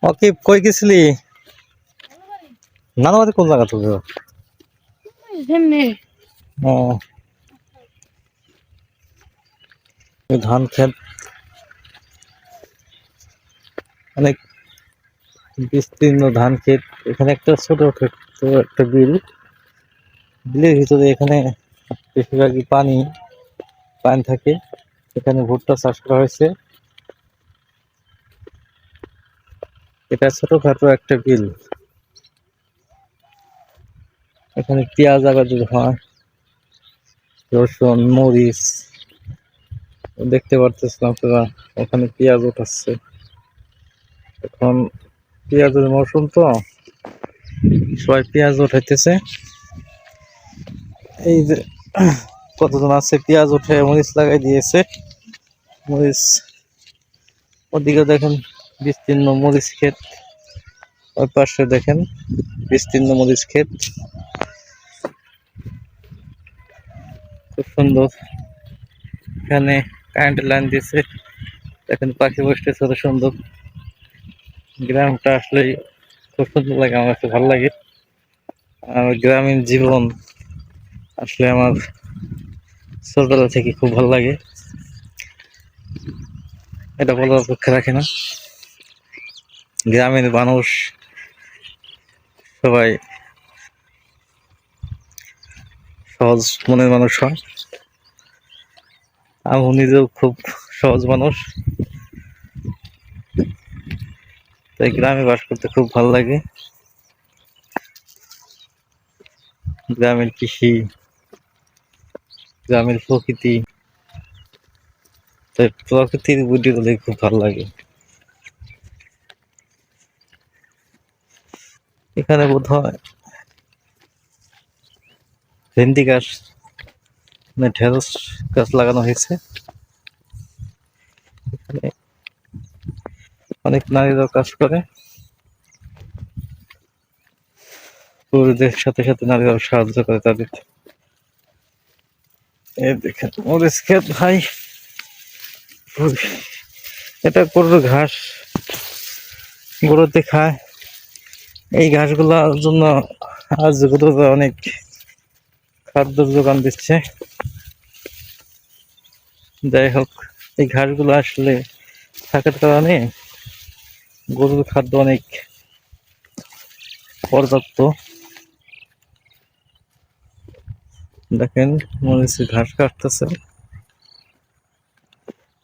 ওকে কই গেছিলি? নানুবাড়ি কোন জায়গা থেকে? ও এই ধান ক্ষেত অনেক বিস্তীর্ণ ধান ক্ষেত। এখানে একটা ছোট একটা বিলের ভিতরে এখানে বেশিরভাগই পানি পানি থাকে। এখানে ভুট্টা চাষ করা হয়েছে। এটা ছোটখাটো একটা বিল। এখানে পেঁয়াজ আবাদ হয়, রসুন, মরিচ দেখতে পারতেছেন আপনারা। ওখানে পেঁয়াজ উঠাচ্ছে। এখন পেঁয়াজের মৌসুম তো সবাই পেঁয়াজ উঠাইতেছে। এই যে কতজন আছে পেঁয়াজ উঠে মরিচ লাগাই দিয়েছে। মরিচ ওদিকে দেখেন বিস্তীর্ণ মরিচ ক্ষেত, ওই পাশে দেখেন বিস্তীর্ণ মরিচ ক্ষেত, খুব সুন্দর। এখানে কারেন্টের লাইন দিয়েছে, দেখেন পাখি বসতেছে কত সুন্দর। গ্রামটা আসলে খুব সুন্দর লাগে, আমার কাছে ভালো লাগে। আর গ্রামীণ জীবন আসলে আমার ছোটবেলা থেকে খুব ভালো লাগে, এটা বলার অপেক্ষা রাখে না। গ্রামের মানুষ সবাই সহজ মনের মানুষ হয়। আমি নিজেও খুব সহজ মানুষ, তাই গ্রামে বাস করতে খুব ভালো লাগে। গ্রামের কৃষি, গ্রামের প্রকৃতি, তাই প্রকৃতির ভিডিওগুলো খুব ভালো লাগে। এখানে বোধ হয় ভেন্ডি গাছ, মানে ঢেঁড়স গাছ লাগানো হয়েছে। এখানে অনেক নারীরাও কাজ করে, পুরুষদের সাথে সাথে নারীরাও সাহায্য করে তাদের। এই দেখেন মরিচ ক্ষেত ভাই, এটা গরুর ঘাস, গরুতে খায়। এই ঘাসগুলোর জন্য আজ গরুরা অনেক খাদ্যের যোগান দিচ্ছে। যাই হোক, এই ঘাসগুলো আসলে থাকার কারণে গরুর খাদ্য অনেক পর্যাপ্ত। দেখেন মরিচ ঘাস কাটতেছে,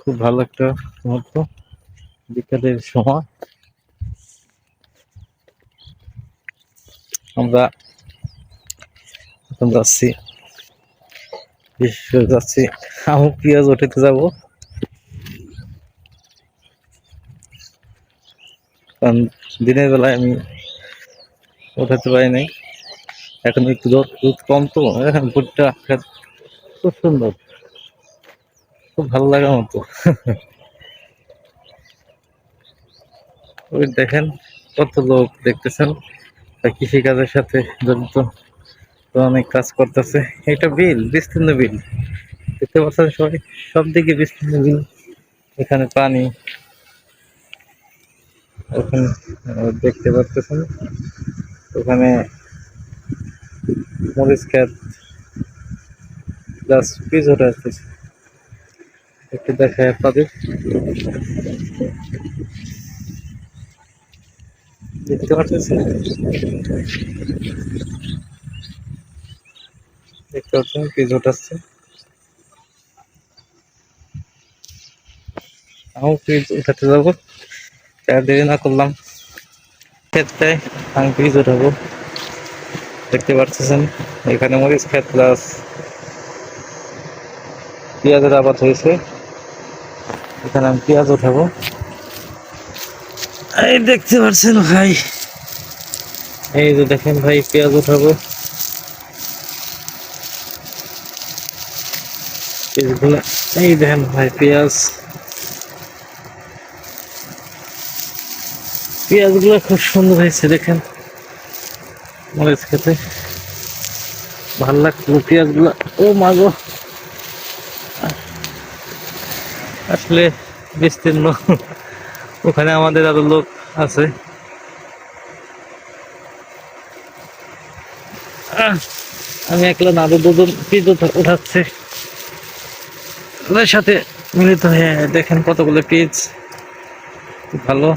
খুব ভালো একটা মুহূর্ত বিকালের সময়। আমরা এখন যাচ্ছি, বিশেষ করে যাচ্ছি আমি পেঁয়াজ উঠাতে যাবো, কারণ দিনের বেলায় আমি উঠাতে পারি নাই। এখন একটু রোদ কম তো, এখন ভুট্টা খুব সুন্দর, খুব ভালো লাগার মতো। ওই দেখেন কত লোক দেখতেছেন, কৃষি কাজের সাথে জড়িত, তো অনেক কাজ করতেছে। এটা বিল, বিস্তীর্ণ বিল দেখতে পাচ্ছেন সবাই, সব দিকে বিস্তীর্ণ বিল। এখানে পানি, ওখানে দেখতে পাচ্ছেন ওখানে মরিচ ক্ষেত, প্লাস পিচ ওঠা আসতেছে। একটু দেখায় আপনাদের, দেখতে পাচ্ছেন, দেখতে পাচ্ছেন পিচ ওঠাচ্ছে। আমি পিচ উঠাতে যাবো, দেরি না করলাম ক্ষেতটায় আমি পিচ উঠাবো। দেখতে পাচ্ছেন এখানে মরিচ ক্ষেত প্লাস পেঁয়াজের আবাদ হয়েছে, এখানে আমি পেঁয়াজ উঠাবো। এই দেখতে পাচ্ছেন ভাই, এই যে দেখেন ভাই পেঁয়াজ উঠাবো। এই দেখেন ভাই পেঁয়াজ, পেঁয়াজ গুলো খুব সুন্দর হয়েছে দেখেন। মরিচ খেতে ভাল লাগলো পেঁয়াজ গুলা। ও মাগো, আসলে বিস্তীর্ণ, ওখানে আমাদের আরো লোক আছে। আহ, আমি একলা না, আরো দুজন পিচ উঠাচ্ছে, ওদের সাথে মিলিত হয়ে দেখেন কতগুলো পিচ, ভালো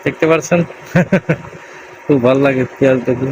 দেখতে পাচ্ছেন। খুব ভালো লাগে পেঁয়াজ দেখলে।